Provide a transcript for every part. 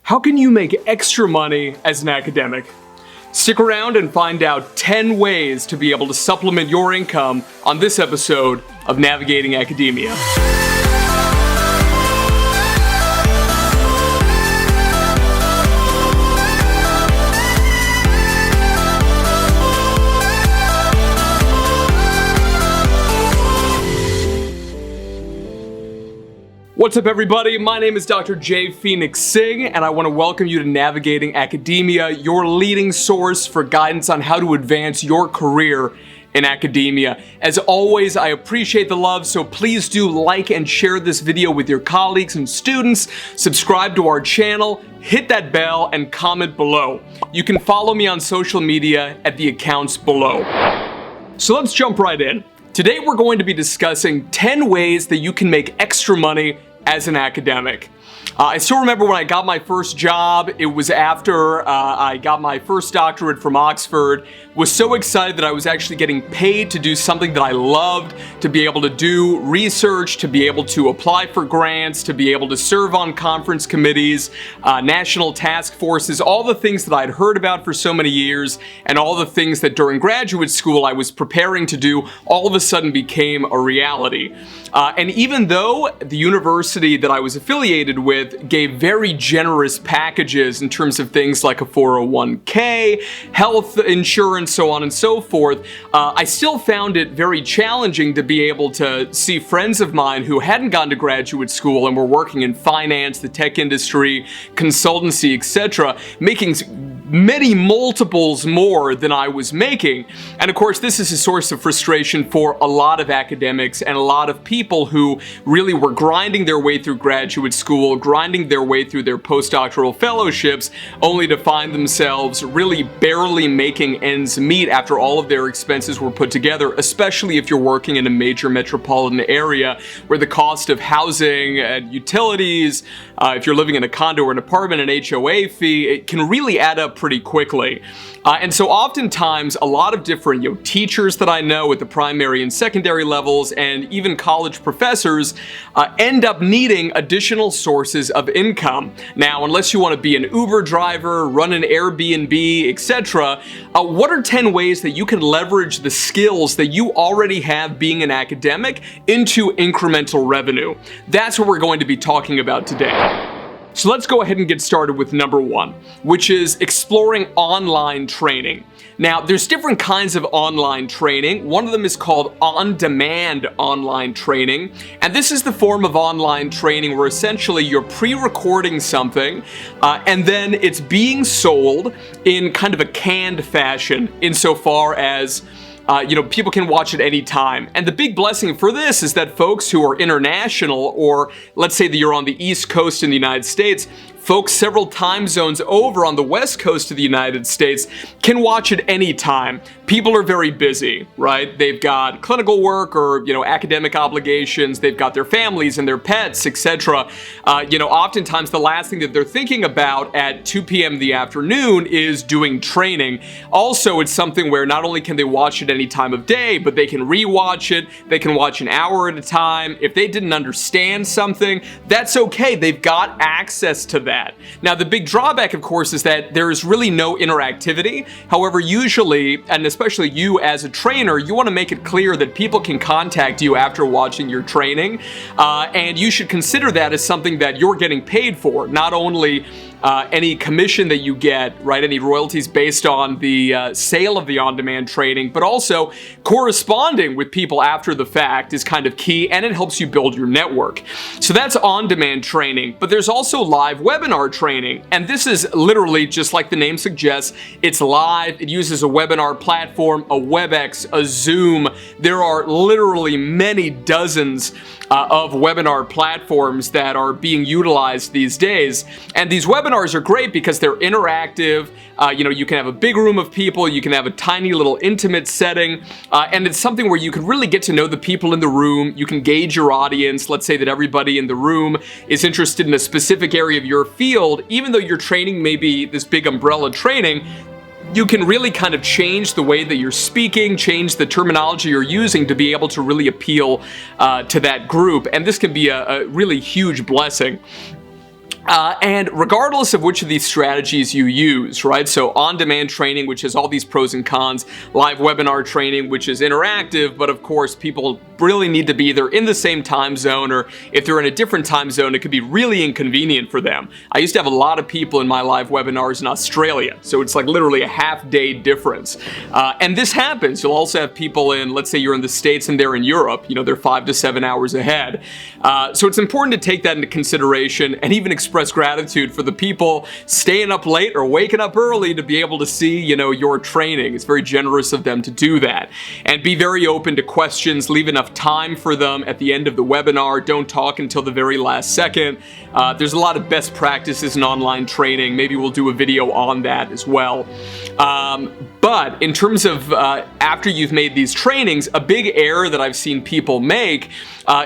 How can you make extra money as an academic? Stick around and find out 10 ways to be able to supplement your income on this episode of Navigating Academia. What's up, everybody? My name is Dr. Phoenix Singh, and I want to welcome you to Navigating Academia, your leading source for guidance on how to advance your career in academia. As always, I appreciate the love, so please do like and share this video with your colleagues and students, subscribe to our channel, hit that bell, and comment below. You can follow me on social media at the accounts below. So let's jump right in. Today we're going to be discussing 10 ways that you can make extra money as an academic. I still remember when I got my first job. It was after I got my first doctorate from Oxford. Was so excited that I was actually getting paid to do something that I loved, to be able to do research, to be able to apply for grants, to be able to serve on conference committees, national task forces, all the things that I'd heard about for so many years, and all the things that during graduate school I was preparing to do all of a sudden became a reality. And even though the university that I was affiliated with gave very generous packages in terms of things like a 401k, health insurance, so on and so forth, I still found it very challenging to be able to see friends of mine who hadn't gone to graduate school and were working in finance, the tech industry, consultancy, etc., making many multiples more than I was making. And of course, this is a source of frustration for a lot of academics and a lot of people who really were grinding their way through graduate school, grinding their way through their postdoctoral fellowships, only to find themselves really barely making ends meet after all of their expenses were put together, especially if you're working in a major metropolitan area where the cost of housing and utilities, if you're living in a condo or an apartment, an HOA fee, it can really add up pretty quickly. And so oftentimes a lot of different teachers that I know at the primary and secondary levels and even college professors end up needing additional sources of income. Now, unless you want to be an Uber driver, run an Airbnb, etc., what are 10 ways that you can leverage the skills that you already have being an academic into incremental revenue? That's what we're going to be talking about today. So let's go ahead and get started with number one, which is exploring online training. Now, there's different kinds of online training. One of them is called on-demand online training. And this is the form of online training where essentially you're pre-recording something and then it's being sold in kind of a canned fashion insofar as people can watch it any time. And the big blessing for this is that folks who are international, or let's say that you're on the East Coast in the United States, folks several time zones over on the West Coast of the United States can watch it anytime. People are very busy, right? They've got clinical work or, academic obligations. They've got their families and their pets, etc. Oftentimes the last thing that they're thinking about at 2 p.m. in the afternoon is doing training. Also, it's something where not only can they watch it any time of day, but they can rewatch it. They can watch an hour at a time. If they didn't understand something, that's okay. They've got access to that. Now, the big drawback, of course, is that there is really no interactivity. However, usually, and especially you as a trainer, you want to make it clear that people can contact you after watching your training, and you should consider that as something that you're getting paid for, not only any commission that you get, right, any royalties based on the sale of the on-demand training, but also corresponding with people after the fact is kind of key, and it helps you build your network. So that's on-demand training, but there's also live webinar training, and this is literally just like the name suggests. It's live. It uses a webinar platform, a WebEx, a Zoom. There are literally many dozens of webinar platforms that are being utilized these days, and these webinars are great because they're interactive. You can have a big room of people, you can have a tiny little intimate setting, and it's something where you can really get to know the people in the room. You can gauge your audience. Let's say that everybody in the room is interested in a specific area of your field. Even though your training may be this big umbrella training, you can really kind of change the way that you're speaking, change the terminology you're using to be able to really appeal to that group. And this can be a really huge blessing. And regardless of which of these strategies you use, right? So on-demand training, which has all these pros and cons, live webinar training, which is interactive, but of course people really need to be either in the same time zone, or if they're in a different time zone, it could be really inconvenient for them. I used to have a lot of people in my live webinars in Australia, so it's like literally a half-day difference. And this happens. You'll also have people in, let's say you're in the States and they're in Europe, you know, they're 5 to 7 hours ahead. So it's important to take that into consideration and even express gratitude for the people staying up late or waking up early to be able to see, you know, your training. It's very generous of them to do that. And be very open to questions. Leave enough time for them at the end of the webinar. Don't talk until the very last second. There's a lot of best practices in online training. Maybe we'll do a video on that as well. But in terms of after you've made these trainings, a big error that I've seen people make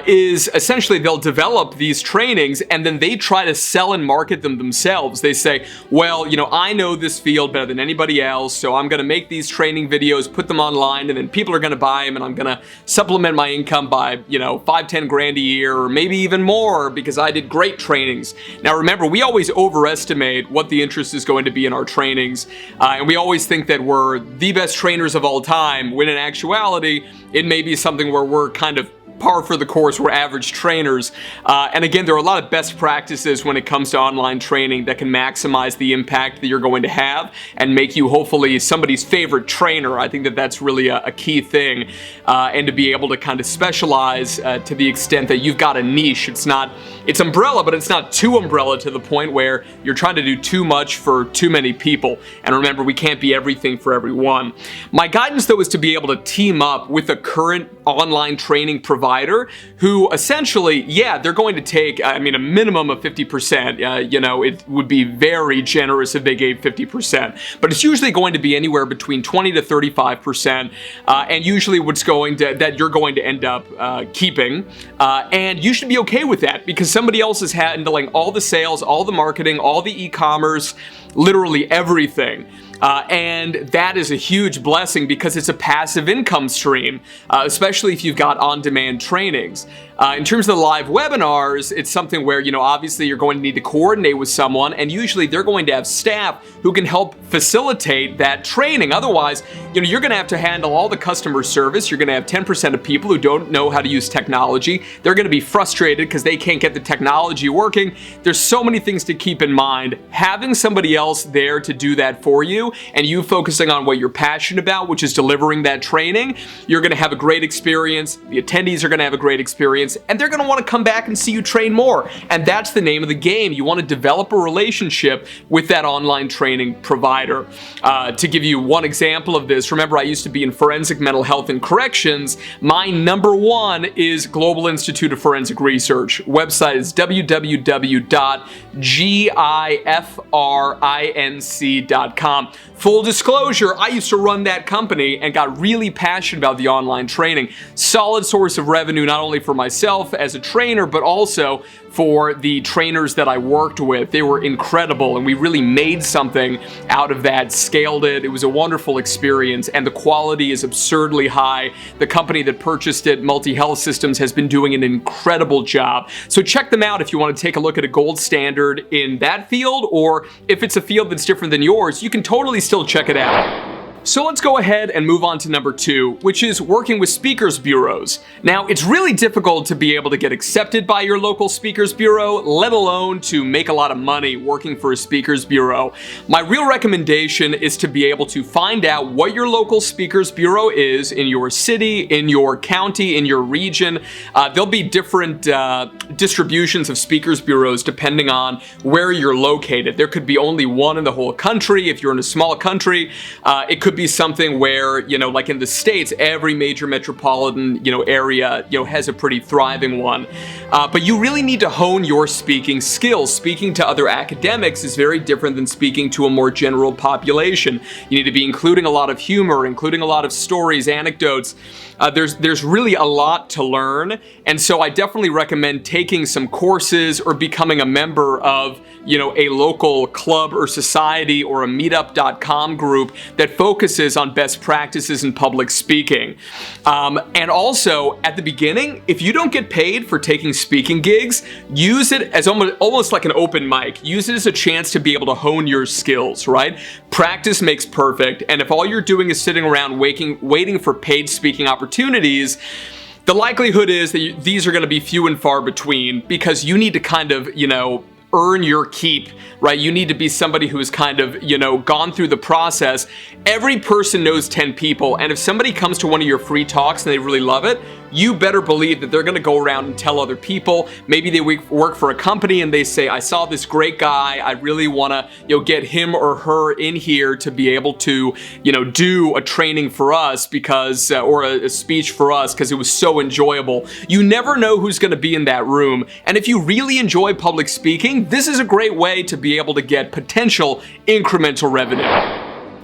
is essentially they'll develop these trainings and then they try to sell and market them themselves. They say, well, you know, I know this field better than anybody else, so I'm going to make these training videos, put them online, and then people are going to buy them, and I'm going to supplement my income by, you know, 5-10 grand a year, or maybe even more because I did great trainings. Now remember, we always overestimate what the interest is going to be in our trainings, and we always think that we're the best trainers of all time, when in actuality, it may be something where we're kind of par for the course, we're average trainers. And again, there are a lot of best practices when it comes to online training that can maximize the impact that you're going to have and make you hopefully somebody's favorite trainer. I think that that's really a key thing. And to be able to kind of specialize to the extent that you've got a niche. It's umbrella, but it's not too umbrella to the point where you're trying to do too much for too many people. And remember, we can't be everything for everyone. My guidance though is to be able to team up with a current online training provider who essentially, yeah, they're going to take, I mean, a minimum of 50%. You know, it would be very generous if they gave 50%, but it's usually going to be anywhere between 20 to 35%, and usually that you're going to end up keeping, and you should be okay with that because somebody else is handling all the sales, all the marketing, all the e-commerce, literally everything. And that is a huge blessing because it's a passive income stream, especially if you've got on-demand trainings. In terms of the live webinars, it's something where, you know, obviously you're going to need to coordinate with someone, and usually they're going to have staff who can help facilitate that training. Otherwise, you know, you're going to have to handle all the customer service. You're going to have 10% of people who don't know how to use technology. They're going to be frustrated because they can't get the technology working. There's so many things to keep in mind. Having somebody else there to do that for you and you focusing on what you're passionate about, which is delivering that training, you're going to have a great experience. The attendees are going to have a great experience, and they're going to want to come back and see you train more. And that's the name of the game. You want to develop a relationship with that online training provider. To give you one example of this, remember I used to be in forensic mental health and corrections. My number one is Global Institute of Forensic Research. Website is www.gifrinc.com. Full disclosure, I used to run that company and got really passionate about the online training. Solid source of revenue, not only for myself as a trainer, but also for the trainers that I worked with. They were incredible, and we really made something out of that, scaled it. It was a wonderful experience, and the quality is absurdly high. The company that purchased it, Multi Health Systems, has been doing an incredible job. So check them out if you want to take a look at a gold standard in that field, or if it's a field that's different than yours, you can totally still check it out. So let's go ahead and move on to number 2, which is working with speakers bureaus. Now, it's really difficult to be able to get accepted by your local speakers bureau, let alone to make a lot of money working for a speakers bureau. My real recommendation is to be able to find out what your local speakers bureau is in your city, in your county, in your region. There'll be different distributions of speakers bureaus depending on where you're located. There could be only one in the whole country. If you're in a small country, it could be something where, you know, like in the States, every major metropolitan, you know, area, you know, has a pretty thriving one. But you really need to hone your speaking skills. Speaking to other academics is very different than speaking to a more general population. You need to be including a lot of humor, including a lot of stories, anecdotes. There's really a lot to learn, and so I definitely recommend taking some courses or becoming a member of, you know, a local club or society or a meetup.com group that focuses focuses on best practices in public speaking. And also, at the beginning, if you don't get paid for taking speaking gigs, use it as almost like an open mic. Use it as a chance to be able to hone your skills, right? Practice makes perfect, and if all you're doing is sitting around waiting for paid speaking opportunities, the likelihood is that these are going to be few and far between, because you need to kind of, earn your keep, right? You need to be somebody who has kind of, gone through the process. Every person knows 10 people, and if somebody comes to one of your free talks and they really love it, you better believe that they're going to go around and tell other people. Maybe they work for a company and they say, I saw this great guy, I really want to, get him or her in here to be able to, do a training for us because, or a speech for us because it was so enjoyable. You never know who's going to be in that room. And if you really enjoy public speaking, this is a great way to be able to get potential incremental revenue.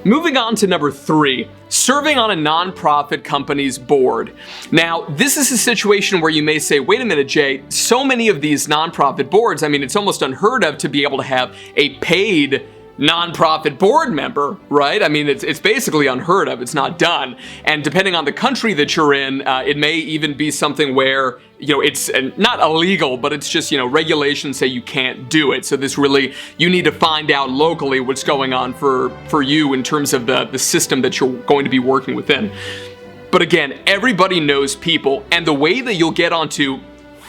Moving on to number 3, serving on a nonprofit company's board. Now, this is a situation where you may say, wait a minute, Jay, so many of these nonprofit boards, it's almost unheard of to be able to have a paid nonprofit board member, right? It's basically unheard of. It's not done. And depending on the country that you're in, it may even be something where, it's not illegal, but it's just, regulations say you can't do it. So this really, you need to find out locally what's going on for you in terms of the system that you're going to be working within. But again, everybody knows people, and the way that you'll get onto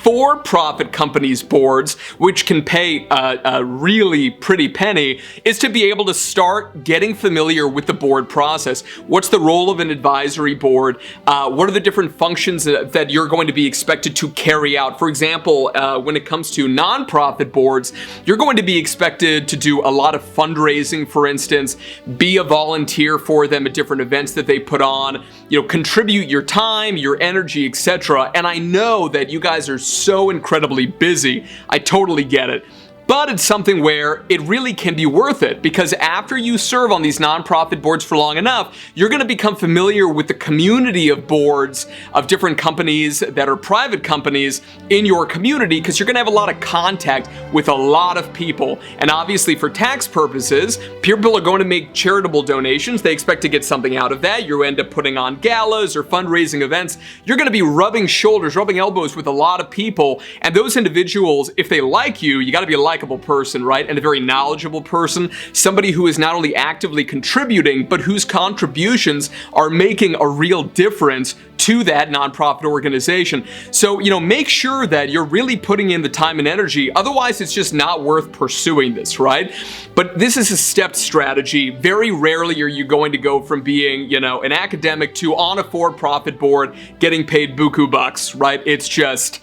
for-profit companies' boards, which can pay a really pretty penny, is to be able to start getting familiar with the board process. What's the role of an advisory board? What are the different functions that you're going to be expected to carry out? For example, when it comes to nonprofit boards, you're going to be expected to do a lot of fundraising, for instance, be a volunteer for them at different events that they put on, contribute your time, your energy, etc. And I know that you guys are so incredibly busy. I totally get it. But it's something where it really can be worth it, because after you serve on these nonprofit boards for long enough, you're going to become familiar with the community of boards of different companies that are private companies in your community, because you're going to have a lot of contact with a lot of people. And obviously for tax purposes, people are going to make charitable donations. They expect to get something out of that. You end up putting on galas or fundraising events. You're going to be rubbing shoulders, rubbing elbows with a lot of people. And those individuals, if they like you, you got to be a likable person, right? And a very knowledgeable person, somebody who is not only actively contributing, but whose contributions are making a real difference to that nonprofit organization. So, make sure that you're really putting in the time and energy. Otherwise, it's just not worth pursuing this, right? But this is a stepped strategy. Very rarely are you going to go from being, an academic to on a for-profit board getting paid buku bucks, right? It's just,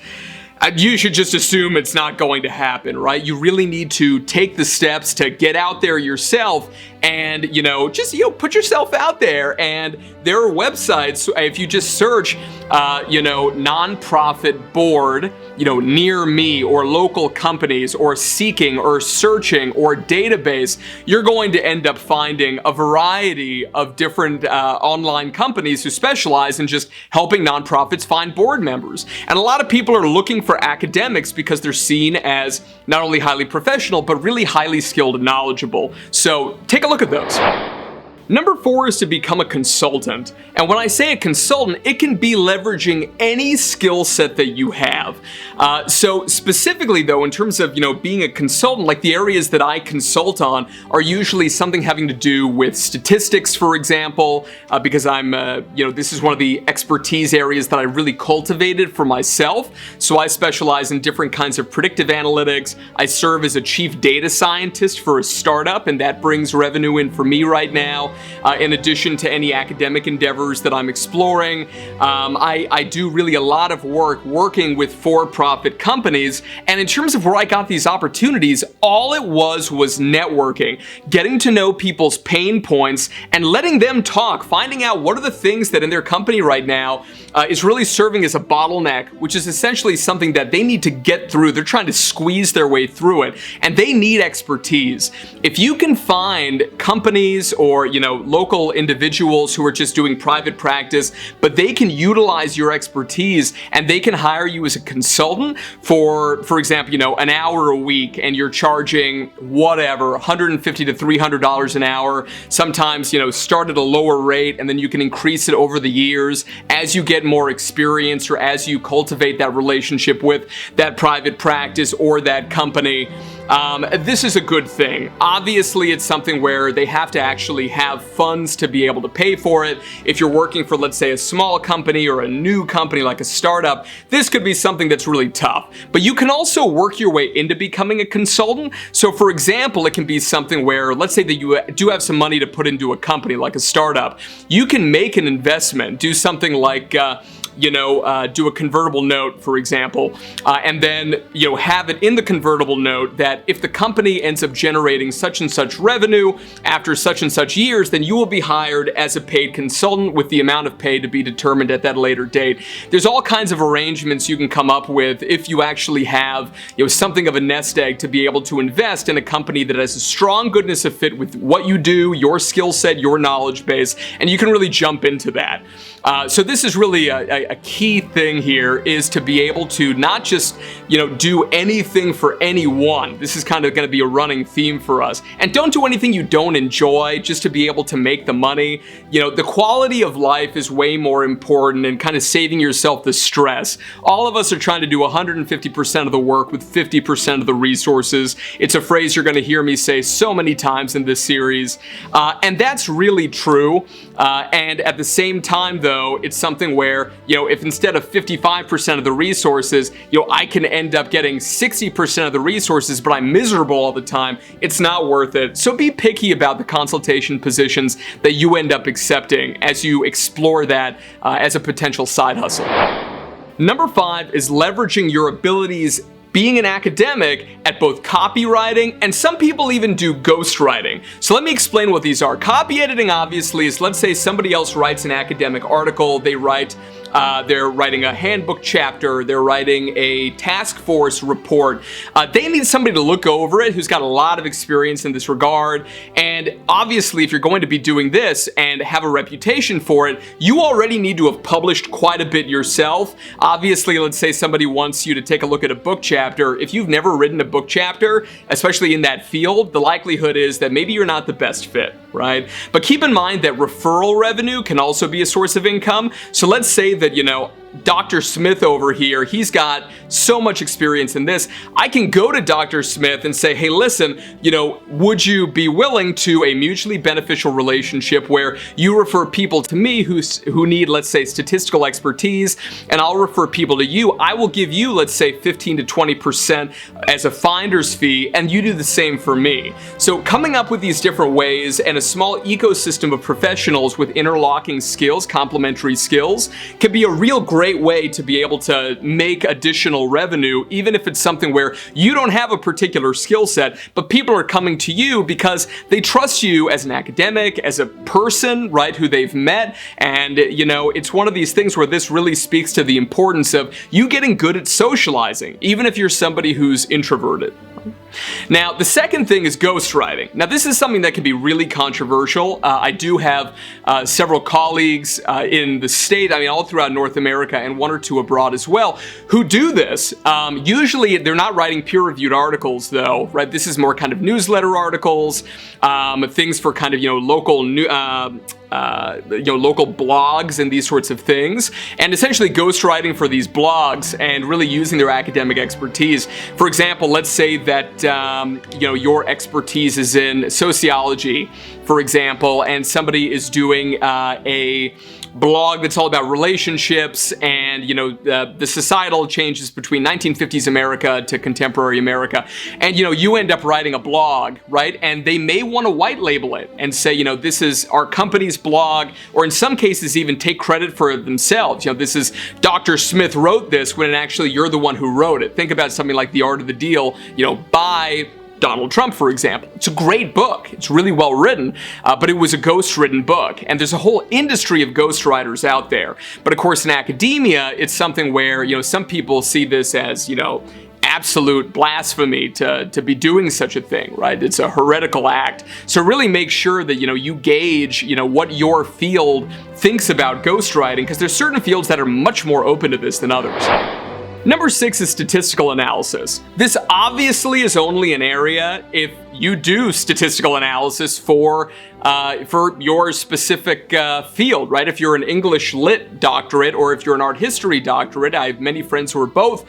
you should just assume it's not going to happen, right? You really need to take the steps to get out there yourself and, just, put yourself out there. And there are websites, if you just search, nonprofit board, near me, or local companies, or seeking, or searching, or database, you're going to end up finding a variety of different online companies who specialize in just helping nonprofits find board members. And a lot of people are looking for academics because they're seen as not only highly professional, but really highly skilled and knowledgeable. So take a look at those. Number 4 is to become a consultant. And when I say a consultant, it can be leveraging any skill set that you have. So specifically though, in terms of, being a consultant, like the areas that I consult on are usually something having to do with statistics, for example, because I'm, this is one of the expertise areas that I really cultivated for myself. So I specialize in different kinds of predictive analytics. I serve as a chief data scientist for a startup, and that brings revenue in for me right now. In addition to any academic endeavors that I'm exploring, I do really a lot of work working with for-profit companies. And in terms of where I got these opportunities, all it was networking, getting to know people's pain points and letting them talk, finding out what are the things that in their company right now is really serving as a bottleneck, which is essentially something that they need to get through. They're trying to squeeze their way through it, and they need expertise. If you can find companies or, local individuals who are just doing private practice, but they can utilize your expertise and they can hire you as a consultant for example, an hour a week, and you're charging whatever, $150 to $300 an hour. Sometimes, start at a lower rate and then you can increase it over the years as you get more experience or as you cultivate that relationship with that private practice or that company. This is a good thing. Obviously, it's something where they have to actually have funds to be able to pay for it. If you're working for, let's say, a small company or a new company like a startup, this could be something that's really tough. But you can also work your way into becoming a consultant. So, for example, it can be something where, let's say that you do have some money to put into a company like a startup. You can make an investment, do something like do a convertible note, for example, and then, have it in the convertible note that if the company ends up generating such and such revenue after such and such years, then you will be hired as a paid consultant with the amount of pay to be determined at that later date. There's all kinds of arrangements you can come up with if you actually have, something of a nest egg to be able to invest in a company that has a strong goodness of fit with what you do, your skill set, your knowledge base, and you can really jump into that. So this is really a key thing here, is to be able to not just, do anything for anyone. This is kind of going to be a running theme for us. And don't do anything you don't enjoy just to be able to make the money. The quality of life is way more important, and kind of saving yourself the stress. All of us are trying to do 150% of the work with 50% of the resources. It's a phrase you're going to hear me say so many times in this series. And that's really true. And at the same time, though, it's something where, if instead of 55% of the resources, I can end up getting 60% of the resources, but I'm miserable all the time, it's not worth it. So be picky about the consultation positions that you end up accepting as you explore that as a potential side hustle. Number 5 is leveraging your abilities being an academic at both copywriting, and some people even do ghostwriting. So let me explain what these are. Copy editing, obviously, is, let's say somebody else writes an academic article, they're writing a handbook chapter, they're writing a task force report. They need somebody to look over it who's got a lot of experience in this regard. And obviously, if you're going to be doing this and have a reputation for it, you already need to have published quite a bit yourself. Obviously, let's say somebody wants you to take a look at a book chapter. If you've never written a book chapter, especially in that field, the likelihood is that maybe you're not the best fit, right? But keep in mind that referral revenue can also be a source of income. So let's say that, Dr. Smith over here, he's got so much experience in this. I can go to Dr. Smith and say, hey, listen, would you be willing to a mutually beneficial relationship where you refer people to me who need, let's say, statistical expertise, and I'll refer people to you. I will give you, let's say, 15 to 20% as a finder's fee, and you do the same for me. So coming up with these different ways and a small ecosystem of professionals with interlocking skills, complementary skills, can be a real great way to be able to make additional revenue, even if it's something where you don't have a particular skill set, but people are coming to you because they trust you as an academic, as a person, right, who they've met. And, it's one of these things where this really speaks to the importance of you getting good at socializing, even if you're somebody who's introverted. Now, the second thing is ghostwriting. Now, this is something that can be really controversial. I do have several colleagues in the state, all throughout North America, and one or two abroad as well, who do this. Usually, they're not writing peer-reviewed articles, though, right? This is more kind of newsletter articles, things for kind of, local local blogs and these sorts of things, and essentially ghostwriting for these blogs and really using their academic expertise. For example, let's say that your expertise is in sociology, for example, and somebody is doing a blog that's all about relationships and the societal changes between 1950s America to contemporary America, and you end up writing a blog, right? And they may want to white label it and say, this is our company's blog, or in some cases even take credit for it themselves. This is Dr. Smith wrote this, when actually you're the one who wrote it. Think about something like The Art of the Deal, by Donald Trump, for example. It's a great book. It's really well written, but it was a ghost-written book. And there's a whole industry of ghostwriters out there. But of course, in academia, it's something where, some people see this as, absolute blasphemy to be doing such a thing, right? It's a heretical act. So really make sure that, you gauge, what your field thinks about ghostwriting, because there's certain fields that are much more open to this than others. Number 6 is statistical analysis. This obviously is only an area if you do statistical analysis for your specific field, right? If you're an English Lit doctorate or if you're an art history doctorate, I have many friends who are both.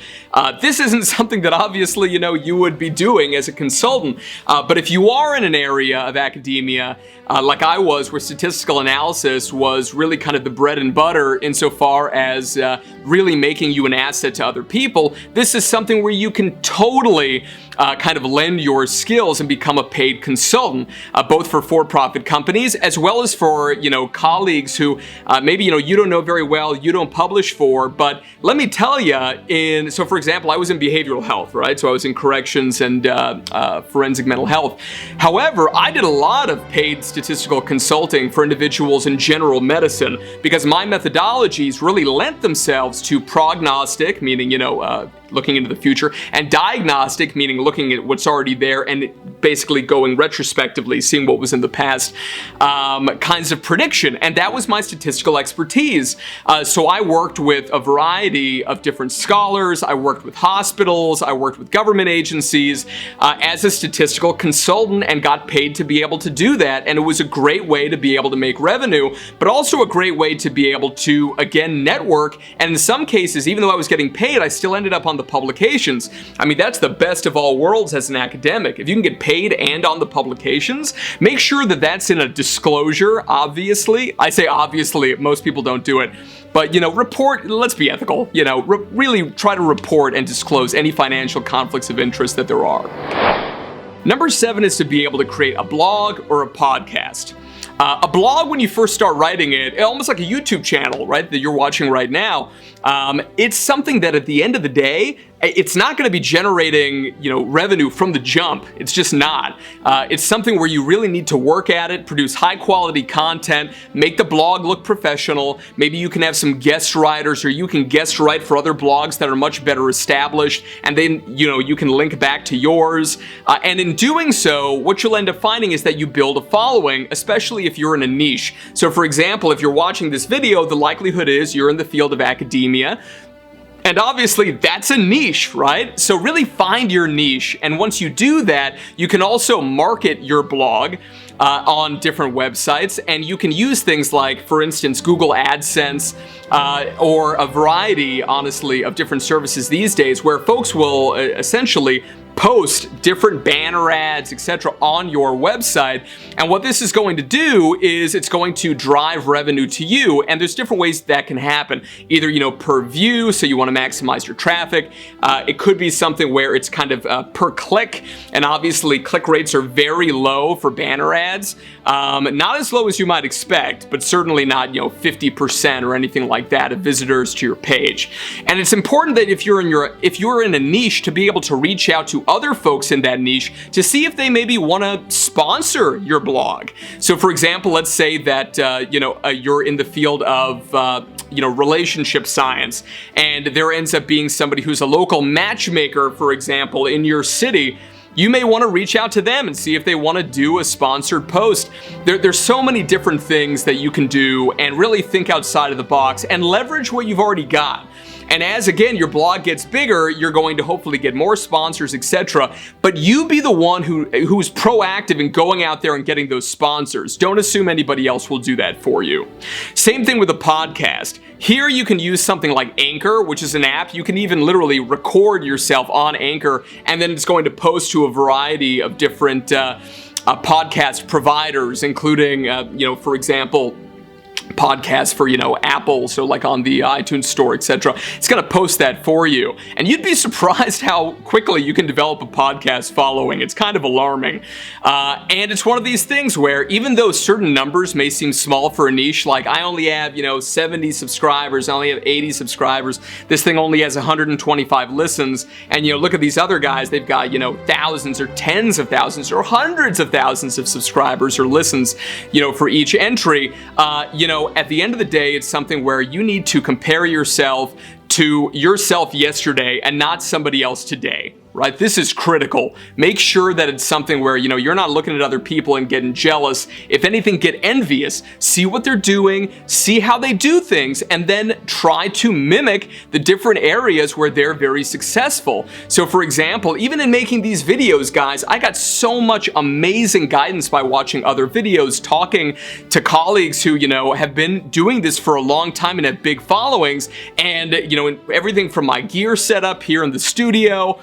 This isn't something that obviously, you would be doing as a consultant. But if you are in an area of academia, like I was, where statistical analysis was really kind of the bread and butter insofar as really making you an asset to other people, this is something where you can totally kind of lend your skills and become a paid consultant, both for-profit companies as well as for, colleagues who maybe, you don't know very well, you don't publish for, but let me tell you, so for example, I was in behavioral health, right? So I was in corrections and forensic mental health. However, I did a lot of paid statistical consulting for individuals in general medicine because my methodologies really lent themselves to prognostic, meaning, looking into the future, and diagnostic, meaning looking at what's already there and basically going retrospectively, seeing what was in the past, kinds of prediction. And that was my statistical expertise. So I worked with a variety of different scholars. I worked with hospitals. I worked with government agencies as a statistical consultant and got paid to be able to do that. And it was a great way to be able to make revenue, but also a great way to be able to, again, network. And in some cases, even though I was getting paid, I still ended up on the publications. I mean, that's the best of all worlds as an academic. If you can get paid and on the publications, make sure that that's in a disclosure, obviously. I say obviously, most people don't do it. But, report, let's be ethical, really try to report and disclose any financial conflicts of interest that there are. Number 7 is to be able to create a blog or a podcast. A blog, when you first start writing it, almost like a YouTube channel, right, that you're watching right now, it's something that at the end of the day, it's not going to be generating, revenue from the jump. It's just not. It's something where you really need to work at it, produce high quality content, make the blog look professional. Maybe you can have some guest writers, or you can guest write for other blogs that are much better established, and then, you can link back to yours. And in doing so, what you'll end up finding is that you build a following, especially if you're in a niche. So for example, if you're watching this video, the likelihood is you're in the field of academia. And obviously that's a niche, right? So really find your niche. And once you do that, you can also market your blog on different websites. And you can use things like, for instance, Google AdSense or a variety, honestly, of different services these days where folks will essentially post different banner ads, etc. on your website. And what this is going to do is it's going to drive revenue to you. And there's different ways that can happen. Either, per view, so you want to maximize your traffic. It could be something where it's kind of per click. And obviously click rates are very low for banner ads. Not as low as you might expect, but certainly not, 50% or anything like that of visitors to your page. And it's important that if you're in a niche, to be able to reach out to other folks in that niche to see if they maybe want to sponsor your blog. So for example, let's say that you're in the field of relationship science, and there ends up being somebody who's a local matchmaker, for example, in your city. You may want to reach out to them and see if they want to do a sponsored post. There's so many different things that you can do, and really think outside of the box and leverage what you've already got. And as, again, your blog gets bigger, you're going to hopefully get more sponsors, etc. But you be the one who's proactive in going out there and getting those sponsors. Don't assume anybody else will do that for you. Same thing with a podcast. Here you can use something like Anchor, which is an app. You can even literally record yourself on Anchor, and then it's going to post to a variety of different podcast providers, including, for example, podcasts for, Apple, so like on the iTunes store, etc. It's going to post that for you. And you'd be surprised how quickly you can develop a podcast following. It's kind of alarming. And it's one of these things where even though certain numbers may seem small for a niche, like I only have, 70 subscribers, I only have 80 subscribers, this thing only has 125 listens, and look at these other guys, they've got, thousands or tens of thousands or hundreds of thousands of subscribers or listens, for each entry. At the end of the day, it's something where you need to compare yourself to yourself yesterday and not somebody else today. Right? This is critical. Make sure that it's something where, you're not looking at other people and getting jealous. If anything, get envious. See what they're doing, see how they do things, and then try to mimic the different areas where they're very successful. So for example, even in making these videos, guys, I got so much amazing guidance by watching other videos, talking to colleagues who, have been doing this for a long time and have big followings. And, everything from my gear setup here in the studio,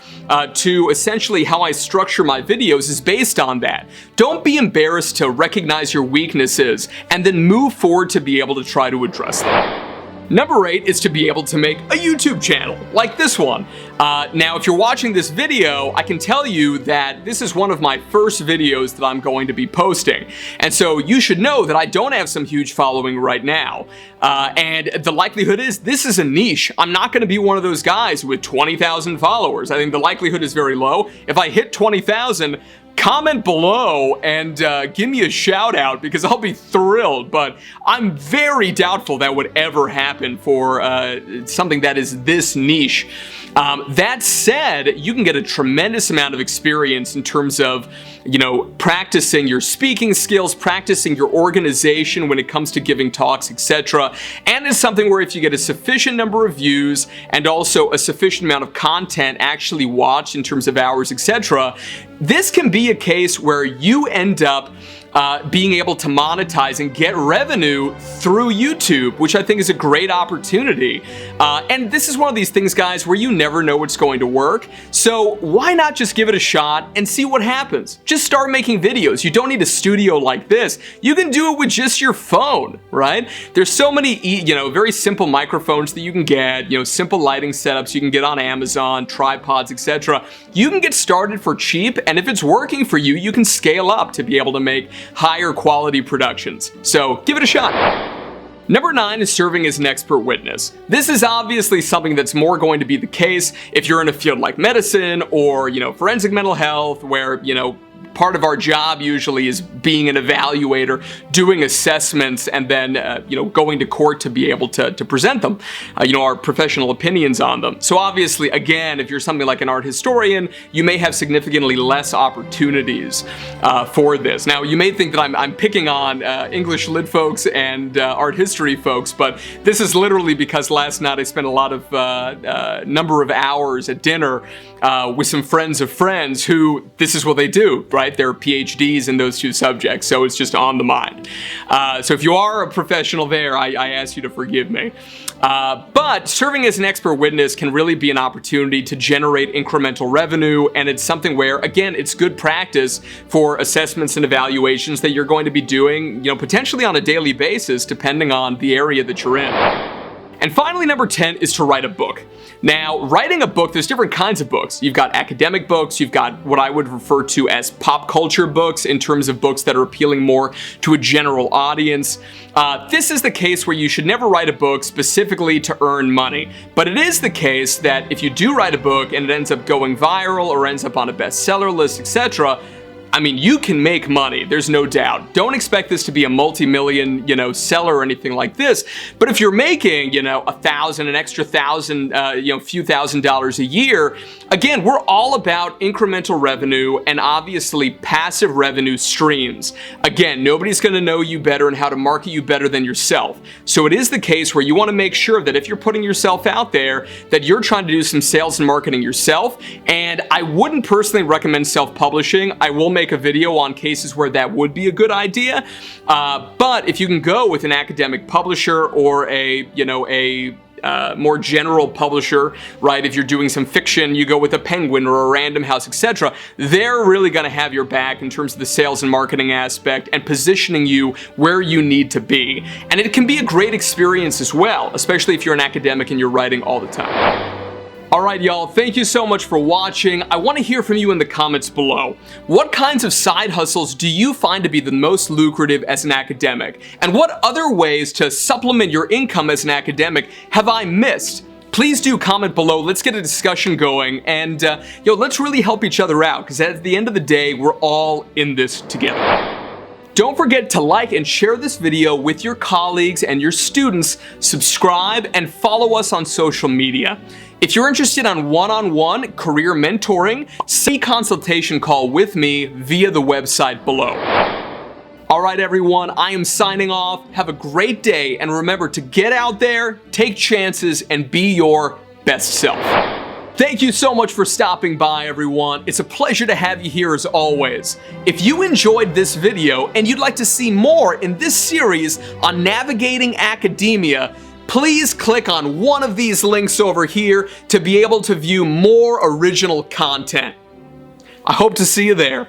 to essentially how I structure my videos is based on that. Don't be embarrassed to recognize your weaknesses and then move forward to be able to try to address them. Number 8 is to be able to make a YouTube channel, like this one. Now, if you're watching this video, I can tell you that this is one of my first videos that I'm going to be posting. And so you should know that I don't have some huge following right now. And the likelihood is this is a niche. I'm not going to be one of those guys with 20,000 followers. I think the likelihood is very low. If I hit 20,000, comment below and give me a shout out because I'll be thrilled, but I'm very doubtful that would ever happen for something that is this niche. That said, you can get a tremendous amount of experience in terms of, practicing your speaking skills, practicing your organization when it comes to giving talks, etc. And it's something where if you get a sufficient number of views and also a sufficient amount of content actually watched in terms of hours, etc., this can be a case where you end up being able to monetize and get revenue through YouTube, which I think is a great opportunity. And this is one of these things, guys, where you never know what's going to work. So why not just give it a shot and see what happens? Just start making videos. You don't need a studio like this. You can do it with just your phone, right? There's so many, very simple microphones that you can get, simple lighting setups you can get on Amazon, tripods, etc. You can get started for cheap, and if it's working for you, you can scale up to be able to make higher quality productions. So give it a shot. Number 9 is serving as an expert witness. This is obviously something that's more going to be the case if you're in a field like medicine or, forensic mental health, where, part of our job usually is being an evaluator, doing assessments, and then, going to court to be able to present them, our professional opinions on them. So obviously, again, if you're something like an art historian, you may have significantly less opportunities for this. Now, you may think that I'm picking on English lit folks and art history folks, but this is literally because last night I spent a lot of number of hours at dinner with some friends of friends who this is what they do, right? They're PhDs in those two subjects, so it's just on the mind. So if you are a professional there, I ask you to forgive me. But serving as an expert witness can really be an opportunity to generate incremental revenue, and it's something where, again, it's good practice for assessments and evaluations that you're going to be doing, potentially on a daily basis, depending on the area that you're in. And finally, number 10 is to write a book. Now, writing a book, there's different kinds of books. You've got academic books, you've got what I would refer to as pop culture books in terms of books that are appealing more to a general audience. This is the case where you should never write a book specifically to earn money. But it is the case that if you do write a book and it ends up going viral or ends up on a bestseller list, etc., I mean, you can make money, there's no doubt. Don't expect this to be a multi-million, seller or anything like this. But if you're making, $1,000, an extra $1,000, few $1,000s a year, again, we're all about incremental revenue and obviously passive revenue streams. Again, nobody's gonna know you better and how to market you better than yourself. So it is the case where you wanna make sure that if you're putting yourself out there, that you're trying to do some sales and marketing yourself. And I wouldn't personally recommend self-publishing. I will make a video on cases where that would be a good idea. But if you can go with an academic publisher or a more general publisher, right? If you're doing some fiction, you go with a Penguin or a Random House, etc. They're really going to have your back in terms of the sales and marketing aspect and positioning you where you need to be. And it can be a great experience as well, especially if you're an academic and you're writing all the time. Alright y'all, thank you so much for watching. I want to hear from you in the comments below. What kinds of side hustles do you find to be the most lucrative as an academic? And what other ways to supplement your income as an academic have I missed? Please do comment below, let's get a discussion going, and let's really help each other out, because at the end of the day, we're all in this together. Don't forget to like and share this video with your colleagues and your students, subscribe, and follow us on social media. If you're interested on one-on-one career mentoring, see a consultation call with me via the website below. All right, everyone, I am signing off. Have a great day, and remember to get out there, take chances, and be your best self. Thank you so much for stopping by, everyone. It's a pleasure to have you here as always. If you enjoyed this video and you'd like to see more in this series on navigating academia, please click on one of these links over here to be able to view more original content. I hope to see you there.